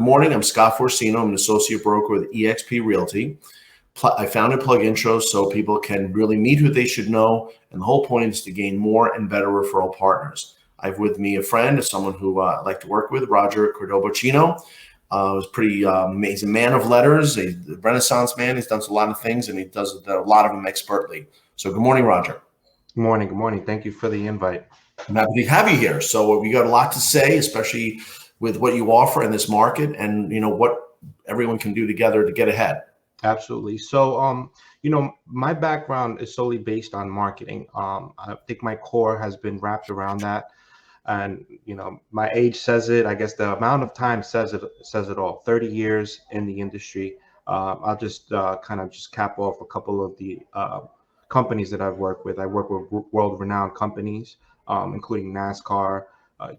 morning. I'm Scott Forcino. I'm an associate broker with eXp Realty. I founded PlugIntro so people can really meet who they should know, and the whole point is to gain more and better referral partners. I have with me a friend, someone who I like to work with, Roger Cordoba Chino. He's pretty amazing man of letters, a Renaissance man. He's done a lot of things, and he does a lot of them expertly. So good morning, Roger. Good morning. Good morning. Thank you for the invite. I'm happy to have you here. So we got a lot to say, especially with what you offer in this market and, what everyone can do together to get ahead. Absolutely. So, my background is solely based on marketing. I think my core has been wrapped around that. And, my age says it. I guess the amount of time says it all. 30 years in the industry. I'll just kind of just cap off a couple of the companies that I've worked with. I work with world-renowned companies, including NASCAR,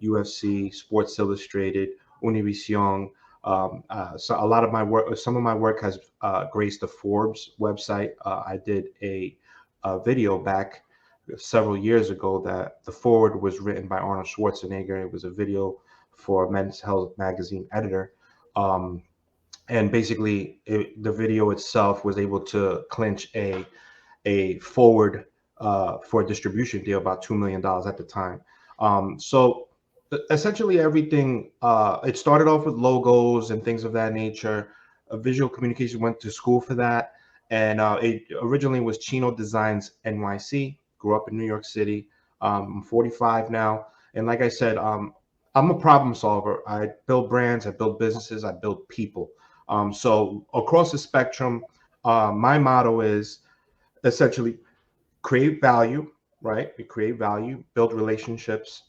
UFC, Sports Illustrated, Univision. So a lot of my work, some of my work has graced the Forbes website. I did a video back several years ago that the foreword was written by Arnold Schwarzenegger. It was a video for Men's Health magazine editor. And basically the video itself was able to clinch a forward for a distribution deal, about $2 million at the time. So essentially everything, it started off with logos and things of that nature. Visual communication, went to school for that. And it originally was Chino Designs NYC, grew up in New York City. I'm 45 now. And like I said, I'm a problem solver. I build brands, I build businesses, I build people. So across the spectrum, my motto is essentially create value, right? We create value, build relationships,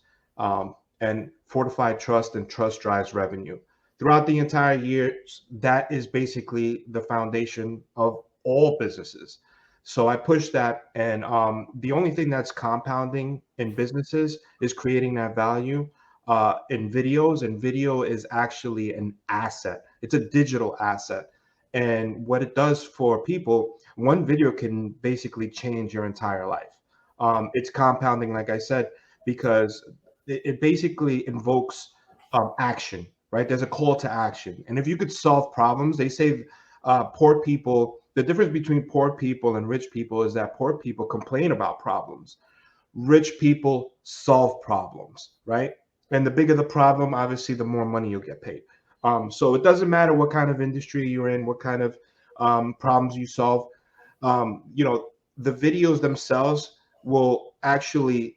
and fortify trust, and trust drives revenue. Throughout the entire year, that is basically the foundation of all businesses. So I push that, and the only thing that's compounding in businesses is creating that value in videos, and video is actually an asset. It's a digital asset. And what it does for people, one video can basically change your entire life. It's compounding, like I said, because it basically invokes action, right? There's a call to action. And if you could solve problems, they say poor people, the difference between poor people and rich people is that poor people complain about problems. Rich people solve problems, right? And the bigger the problem, obviously, the more money you'll get paid. So it doesn't matter what kind of industry you're in, what kind of problems you solve. The videos themselves will actually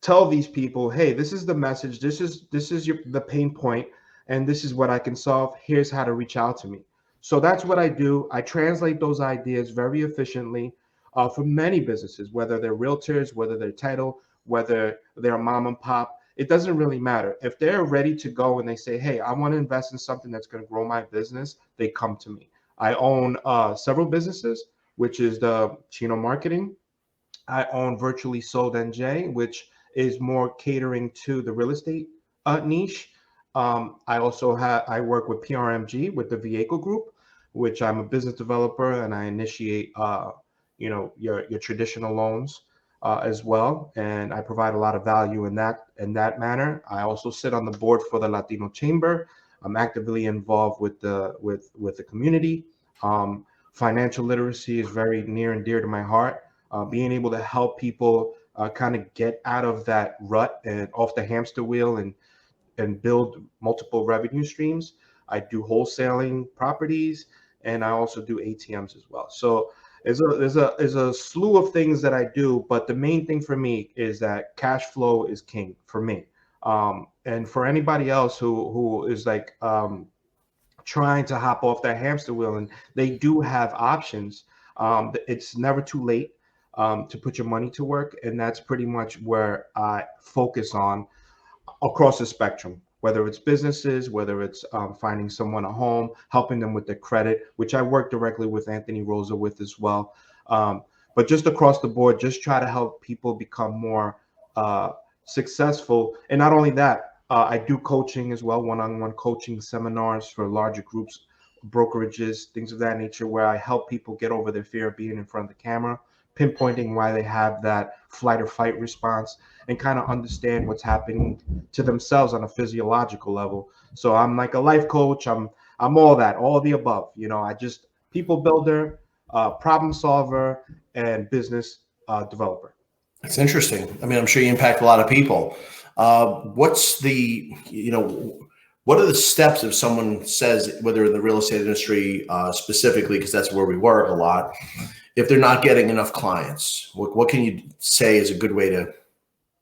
tell these people, hey, this is the message, this is the pain point, and this is what I can solve. Here's how to reach out to me. So that's what I do. I translate those ideas very efficiently for many businesses, whether they're realtors, whether they're title, whether they're mom and pop. It doesn't really matter. If they're ready to go and they say, hey, I want to invest in something that's going to grow my business, they come to me. I own several businesses, which is the Chino Marketing. I own Virtually Sold NJ, which is more catering to the real estate niche. I work with PRMG, with the Viecco Group, which I'm a business developer, and I initiate your traditional loans as well, and I provide a lot of value in that manner. I also sit on the board for the Latino Chamber. I'm actively involved with the community. Financial literacy is very near and dear to my heart. Being able to help people kind of get out of that rut and off the hamster wheel and build multiple revenue streams. I do wholesaling properties, and I also do ATMs as well. So there's a slew of things that I do, but the main thing for me is that cash flow is king for me. And for anybody else who is like trying to hop off that hamster wheel, and they do have options, it's never too late to put your money to work, and that's pretty much where I focus on across the spectrum, whether it's businesses, whether it's finding someone a home, helping them with their credit, which I work directly with Anthony Rosa with as well. But just across the board, just try to help people become more successful. And not only that, I do coaching as well, one-on-one coaching seminars for larger groups, brokerages, things of that nature, where I help people get over their fear of being in front of the camera, pinpointing why they have that flight or fight response, and kind of understand what's happening to themselves on a physiological level. So I'm like a life coach. I'm all that, all the above. You know, I just people builder, problem solver, and business developer. It's interesting. I mean, I'm sure you impact a lot of people. What's the, what are the steps if someone says, whether in the real estate industry specifically, because that's where we work a lot, if they're not getting enough clients, what can you say is a good way to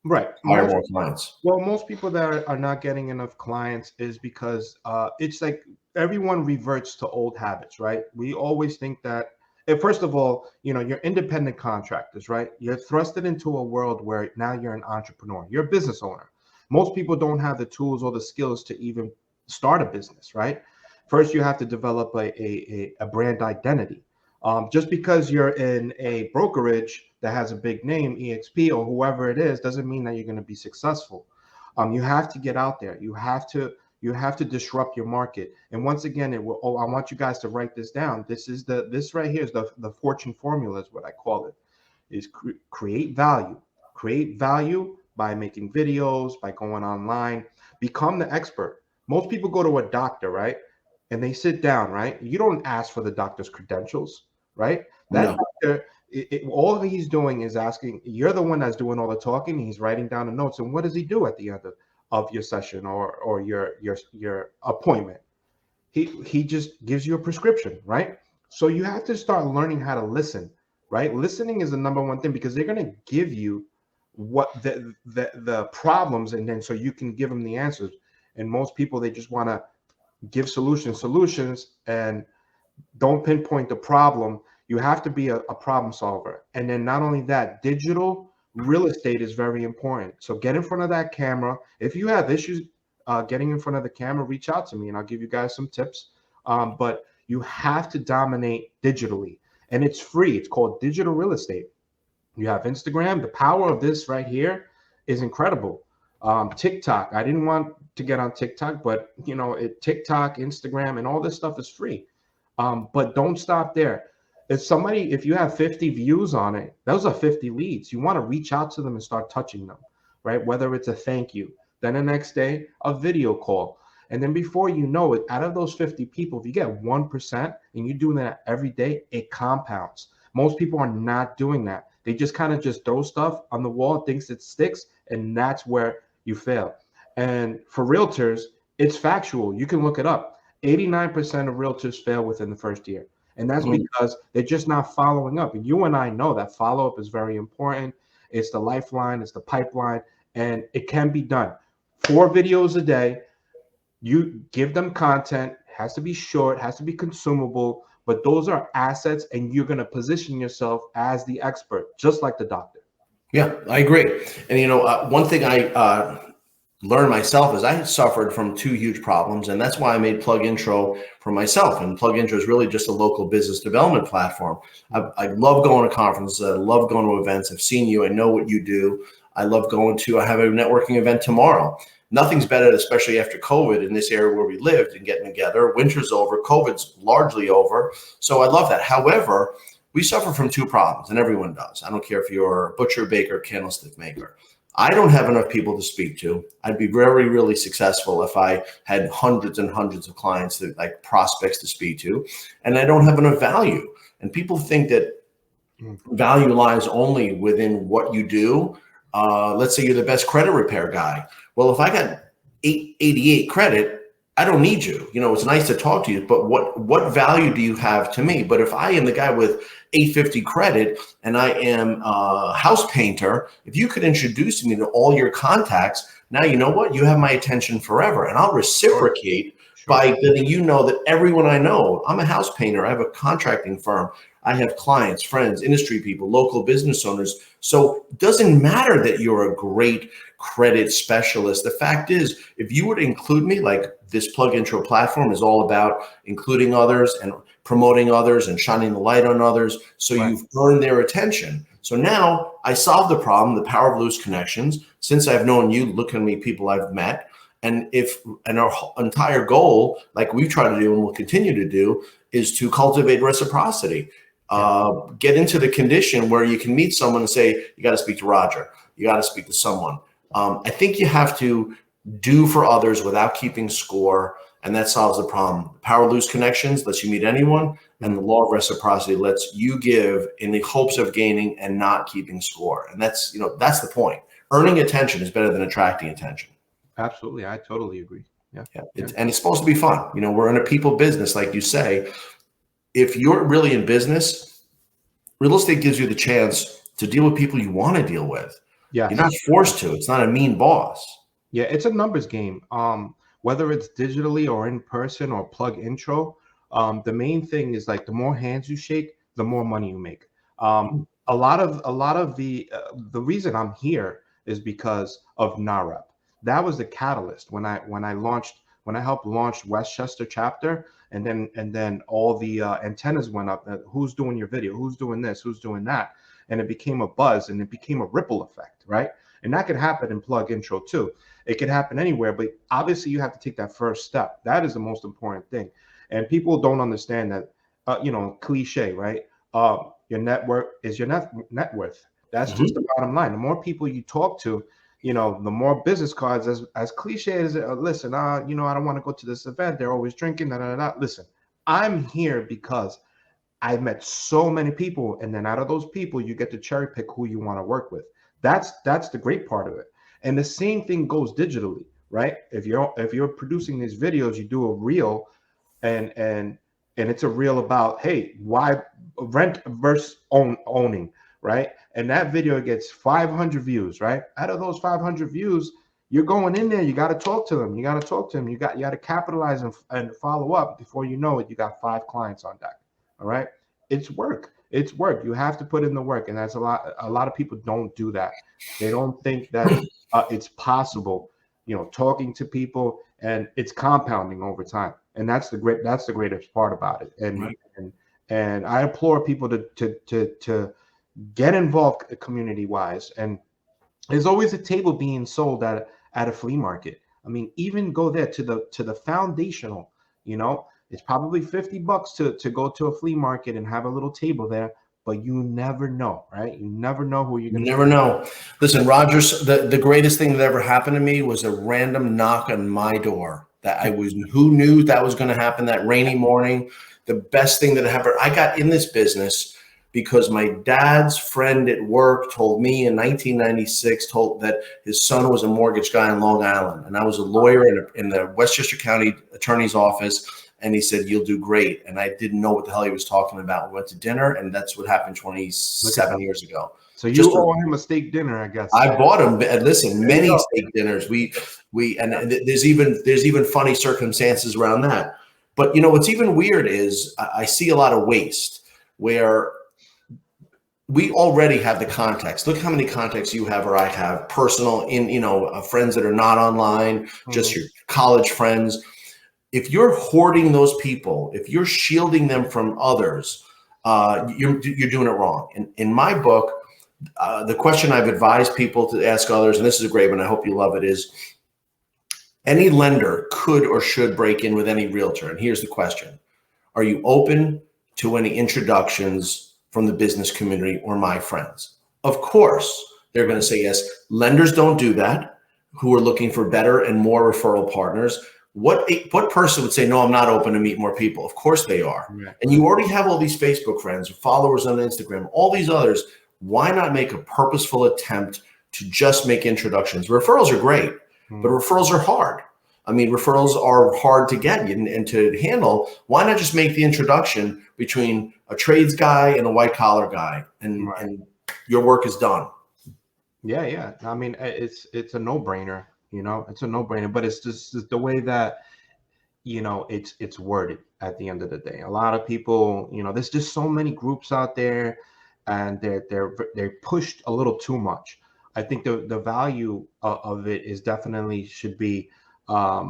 hire more clients? Well, most people that are not getting enough clients is because it's like everyone reverts to old habits, right? We always think that, and first of all, you know, you're independent contractors, right? You're thrusted into a world where now you're an entrepreneur, you're a business owner. Most people don't have the tools or the skills to even start a business, right? First, you have to develop a brand identity. Just because you're in a brokerage that has a big name, EXP or whoever it is, doesn't mean that you're going to be successful. You have to get out there. You have to disrupt your market. And once again, I want you guys to write this down. This right here is the fortune formula, is what I call it. Is create value. Create value by making videos, by going online, become the expert. Most people go to a doctor, right? And they sit down, right? You don't ask for the doctor's credentials, right? That doctor, all he's doing is asking, you're the one that's doing all the talking. He's writing down the notes. And what does he do at the end of your session or your appointment? He just gives you a prescription, right? So you have to start learning how to listen, right? Listening is the number one thing, because they're going to give you what the problems, and then so you can give them the answers. And most people, they just want to give solutions and don't pinpoint the problem. You have to be a problem solver. And then not only that, digital real estate is very important. So get in front of that camera. If you have issues getting in front of the camera, reach out to me and I'll give you guys some tips. But you have to dominate digitally, and it's free. It's called digital real estate. You have Instagram. The power of this right here is incredible. TikTok. I didn't want to get on TikTok, but you know, TikTok, Instagram, and all this stuff is free. But don't stop there. If you have 50 views on it, those are 50 leads. You want to reach out to them and start touching them, right? Whether it's a thank you, then the next day, a video call. And then before you know it, out of those 50 people, if you get 1% and you're doing that every day, it compounds. Most people are not doing that. They just kind of just throw stuff on the wall, thinks it sticks, and that's where you fail. And for realtors, it's factual. You can look it up. 89% of realtors fail within the first year. And that's because they're just not following up. And you and I know that follow-up is very important. It's the lifeline, it's the pipeline, and it can be done. 4 videos a day. You give them content, has to be short, has to be consumable, but those are assets, and you're going to position yourself as the expert, just like the doctor. Yeah, I agree. And, you know, one thing I learned myself is I had suffered from 2 huge problems, and that's why I made PlugIntro for myself. And PlugIntro is really just a local business development platform. I love going to conferences. I love going to events. I've seen you. I know what you do. I have a networking event tomorrow. Nothing's better, especially after COVID, in this area where we lived and getting together. Winter's over. COVID's largely over. So I love that. However, we suffer from 2 problems, and everyone does. I don't care if you're a butcher, baker, candlestick maker. I don't have enough people to speak to. I'd be very, really successful if I had hundreds and hundreds of clients, like prospects to speak to, and I don't have enough value. And people think that value lies only within what you do. Let's say you're the best credit repair guy. Well, if I got 888 credit, I don't need you. You know, it's nice to talk to you, but what value do you have to me? But if I am the guy with 850 credit and I am a house painter, if you could introduce me to all your contacts, now you know what? You have my attention forever, and I'll reciprocate by letting you know that everyone I know, I'm a house painter. I have a contracting firm. I have clients, friends, industry people, local business owners. So it doesn't matter that you're a great credit specialist. The fact is, if you were to include me, like this PlugIntro platform is all about including others and promoting others and shining the light on others. So you've earned their attention. So now I solved the problem, the power of loose connections. Since I've known you, look at me, people I've met. And our entire goal, like we try to do and will continue to do, is to cultivate reciprocity. Get into the condition where you can meet someone and say, you got to speak to Roger. You got to speak to someone. I think you have to do for others without keeping score, and that solves the problem. Power lose connections lets you meet anyone, and the law of reciprocity lets you give in the hopes of gaining and not keeping score. And that's the point. Earning attention is better than attracting attention. Absolutely, I totally agree. Yeah. And it's supposed to be fun. We're in a people business, like you say. If you're really in business, real estate gives you the chance to deal with people you want to deal with. Yeah, you're not forced to. It's not a mean boss. Yeah, it's a numbers game. Whether it's digitally or in person or PlugIntro, the main thing is like the more hands you shake, the more money you make. A lot of the reason I'm here is because of NAREP. That was the catalyst when I helped launch Westchester chapter, and then all the antennas went up. Who's doing your video? Who's doing this? Who's doing that? And it became a buzz, and it became a ripple effect, right? And that could happen in PlugIntro too. It could happen anywhere, but obviously you have to take that first step. That is the most important thing. And people don't understand that, cliche, right? Your network is your net worth. That's just the bottom line. The more people you talk to, the more business cards, as cliche as it, listen, I don't want to go to this event. They're always drinking, Listen, I'm here because I've met so many people, and then out of those people, you get to cherry pick who you want to work with. That's the great part of it. And the same thing goes digitally, right? If you're producing these videos, you do a reel, and it's a reel about, hey, why rent versus owning, right? And that video gets 500 views, right? Out of those 500 views, you're going in there. You got to talk to them. You got to capitalize and follow up. Before you know it, you got 5 clients on deck. All right, it's work. It's work. You have to put in the work, and that's a lot. A lot of people don't do that. They don't think that it's possible. Talking to people, and it's compounding over time, and that's the greatest part about it. And I implore people to get involved community wise. And there's always a table being sold at a flea market. I mean, even go there to the foundational. It's probably $50 to go to a flea market and have a little table there, but you never know, right? You never know who you're going to. You never know. Listen, Rogers, the greatest thing that ever happened to me was a random knock on my door. Who knew that was going to happen that rainy morning? The best thing that happened. I got in this business because my dad's friend at work told me in 1996 that his son was a mortgage guy in Long Island, and I was a lawyer in the Westchester County Attorney's Office. And he said, you'll do great. And I didn't know what the hell he was talking about. We went to dinner, and that's what happened 27 years ago. So you owe him a steak dinner, I guess. I bought him, listen, many steak dinners. There's even funny circumstances around that. But what's even weird is I see a lot of waste where we already have the context. Look how many contacts you have or I have, personal, friends that are not online, just your college friends. If you're hoarding those people, if you're shielding them from others, you're doing it wrong. In my book, the question I've advised people to ask others, and this is a great one, I hope you love it, is any lender could or should break in with any realtor. And here's the question. Are you open to any introductions from the business community or my friends? Of course, they're going to say yes. Lenders don't do that, who are looking for better and more referral partners. What person would say, no, I'm not open to meet more people? Of course they are. Right. And you already have all these Facebook friends, followers on Instagram, all these others. Why not make a purposeful attempt to just make introductions? Referrals are great, but referrals are hard. I mean, referrals are hard to get and to handle. Why not just make the introduction between a trades guy and a white collar guy, and your work is done? Yeah. I mean, it's a no-brainer. It's a no-brainer, but it's just the way that, it's worded at the end of the day. A lot of people, there's just so many groups out there, and they're pushed a little too much. I think the value of it is definitely should be, a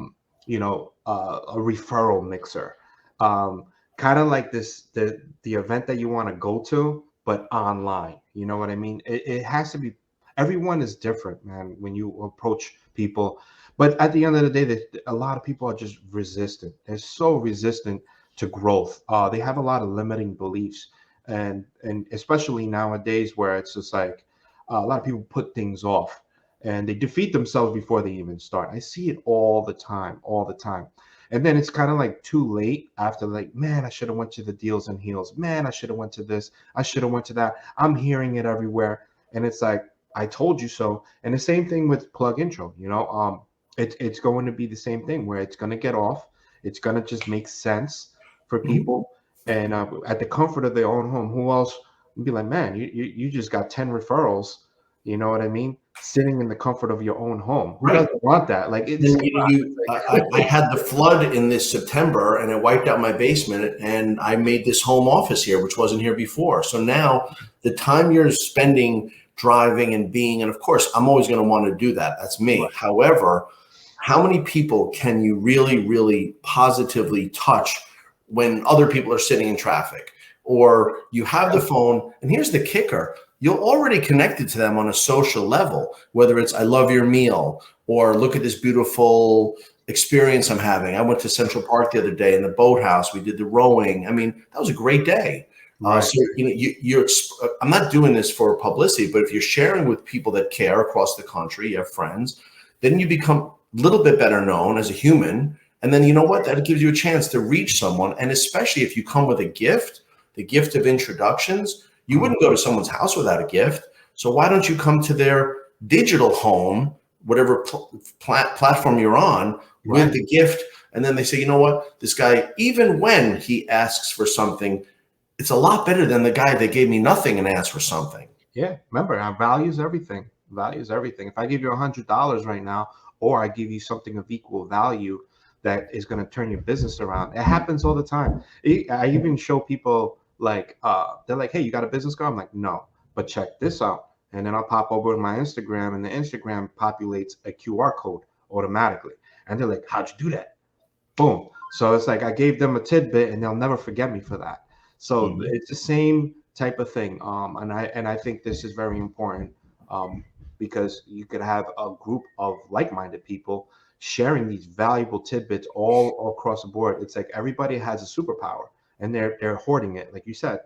referral mixer, kind of like the event that you want to go to, but online. You know what I mean? It has to be. Everyone is different, man, when you approach people. But at the end of the day, a lot of people are just resistant. They're so resistant to growth. They have a lot of limiting beliefs. And especially nowadays where it's just like a lot of people put things off and they defeat themselves before they even start. I see it all the time, all the time. And then it's kind of like too late after, like, man, I should have went to the deals and heels. Man, I should have went to this. I should have went to that. I'm hearing it everywhere. And it's like, I told you so. And the same thing with PlugIntro, it's going to be the same thing where it's going to get off. It's going to just make sense for people. And at the comfort of their own home, who else would be like, man, you just got 10 referrals, you know what I mean? Sitting in the comfort of your own home. Who doesn't want that? Like, it's I had the flood in this September and it wiped out my basement, and I made this home office here, which wasn't here before. So now the time you're spending driving and being, and of course, I'm always going to want to do that. That's me. Right. However, how many people can you really, really positively touch when other people are sitting in traffic? Or you have the phone, and here's the kicker. You're already connected to them on a social level, whether it's I love your meal or look at this beautiful experience I'm having. I went to Central Park the other day in the boathouse. We did the rowing. I mean, that was a great day. Right. So you're I'm not doing this for publicity, but if you're sharing with people that care across the country, you have friends, then you become a little bit better known as a human. And then you know what? That gives you a chance to reach someone. And especially if you come with a gift, the gift of introductions, you wouldn't go to someone's house without a gift. So why don't you come to their digital home, whatever platform you're on, with the gift? And then they say, you know what? This guy, even when he asks for something, it's a lot better than the guy that gave me nothing and asked for something. Yeah, remember, our values everything. Values everything. If I give you $100 right now, or I give you something of equal value that is going to turn your business around, it happens all the time. I even show people, like, they're like, hey, you got a business card? I'm like, no, but check this out. And then I'll pop over to my Instagram, and the Instagram populates a QR code automatically. And they're like, how'd you do that? Boom. So it's like I gave them a tidbit, and they'll never forget me for that. So it's the same type of thing. And I think this is very important, because you could have a group of like-minded people sharing these valuable tidbits all across the board. It's like everybody has a superpower, and they're hoarding it, like you said.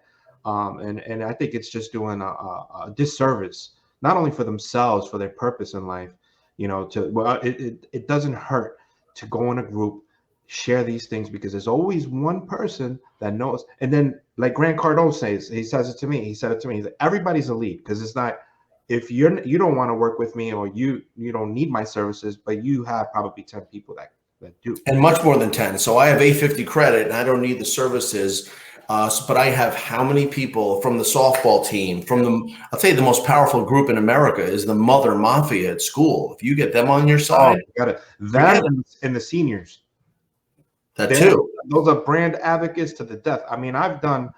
And I think it's just doing a disservice, not only for themselves, for their purpose in life. It doesn't hurt to go in a group, share these things, because there's always one person that knows. And then, like Grant Cardone says, he says it to me. He said it to me. He's like, everybody's a lead, because it's not, if you don't want to work with me, or you don't need my services, but you have probably 10 people that do. And much more than 10. So I have 850 credit and I don't need the services. But I have how many people from the softball team, I'll tell you, the most powerful group in America is the Mother Mafia at school. If you get them on your side. Oh, got it. That and the seniors. That too. Those are brand advocates to the death. I mean, I've done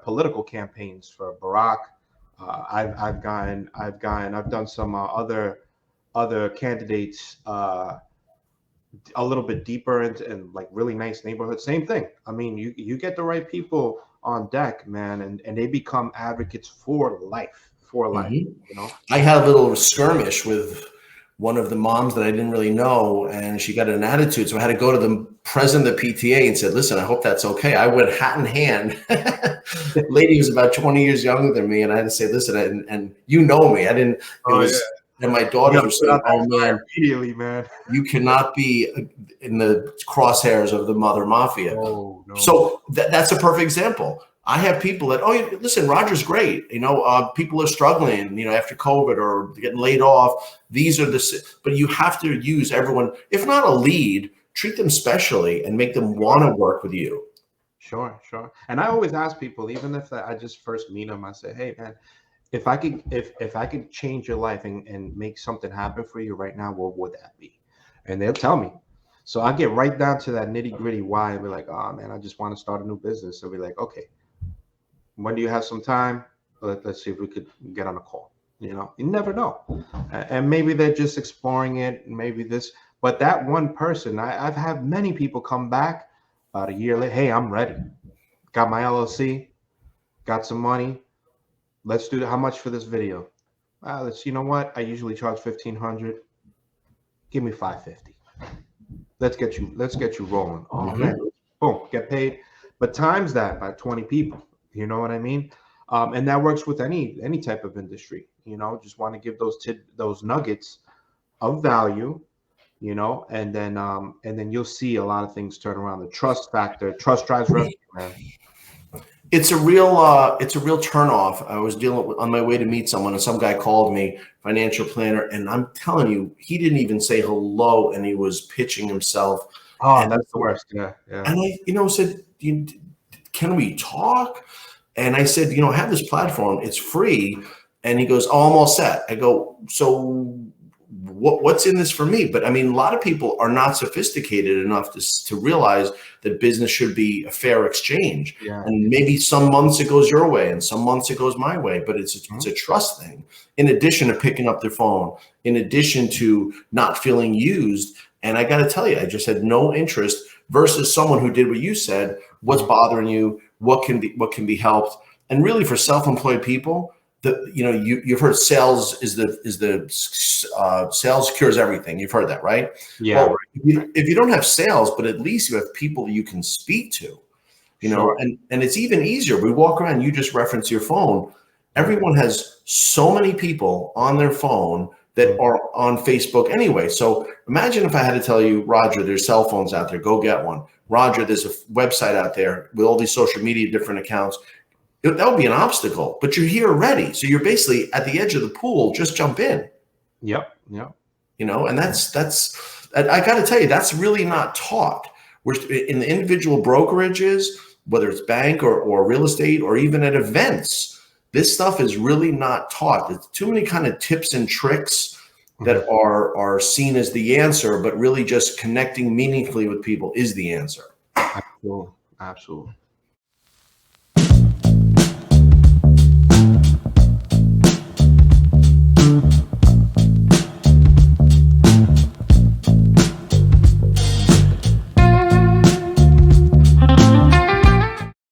political campaigns for Barack. I've done some other candidates a little bit deeper in like really nice neighborhoods. Same thing. I mean, you get the right people on deck, man, and they become advocates for life. I had a little skirmish with one of the moms that I didn't really know, and she got an attitude. So I had to go to the president of the PTA and said, listen, I hope that's okay. I went hat in hand. The lady was about 20 years younger than me. And I had to say, listen, and you know me, and my daughters were saying, oh man, immediately, man, you cannot be in the crosshairs of the Mother Mafia. Oh, no. So that's a perfect example. I have people that, listen, Roger's great. People are struggling, after COVID or getting laid off. But you have to use everyone, if not a lead, treat them specially and make them want to work with you. Sure. And I always ask people, even if I just first meet them, I say, hey, man, if I could change your life and make something happen for you right now, what would that be? And they'll tell me. So I get right down to that nitty gritty why, and be like, oh man, I just want to start a new business. So we're like, okay, when do you have some time? Let's see if we could get on a call. You never know. And maybe they're just exploring it. Maybe but that one person, I've had many people come back about a year later. Hey, I'm ready. Got my LLC, got some money. Let's do how much for this video? You know what? I usually charge $1,500. Give me $550. Let's get you rolling. Oh man, boom, get paid. But times that by 20 people. You know what I mean? And that works with any type of industry. You know, just want to give those nuggets of value, you know, and then you'll see a lot of things turn around. The trust factor, trust drives revenue, man. It's a real turnoff. I was on my way to meet someone, and some guy called me, financial planner, and I'm telling you, he didn't even say hello, and he was pitching himself. Oh, And that's the worst. Yeah, yeah. And I, said, can we talk? And I said, I have this platform. It's free. And he goes, oh, I'm all set. I go, so what's in this for me? But I mean, a lot of people are not sophisticated enough to realize that business should be a fair exchange. Yeah. And maybe some months it goes your way and some months it goes my way, but it's a trust thing. In addition to picking up their phone, in addition to not feeling used. And I got to tell you, I just had no interest versus someone who did what you said. What's bothering you? What can be helped? And really, for self-employed people, you've heard sales is the sales cures everything. You've heard that, right? Yeah. Well, if you don't have sales, but at least you have people you can speak to, Sure. and it's even easier. We walk around. You just reference your phone. Everyone has so many people on their phone that are on Facebook anyway. So imagine if I had to tell you, Roger, there's cell phones out there. Go get one. Roger, there's a website out there with all these social media, different accounts. That would be an obstacle, but you're here already. So you're basically at the edge of the pool. Just jump in. Yep. Yep. And that's I got to tell you, that's really not taught. We're in the individual brokerages, whether it's bank or real estate or even at events. This stuff is really not taught. There's too many kind of tips and tricks that are seen as the answer, but really just connecting meaningfully with people is the answer. Absolutely. Absolutely.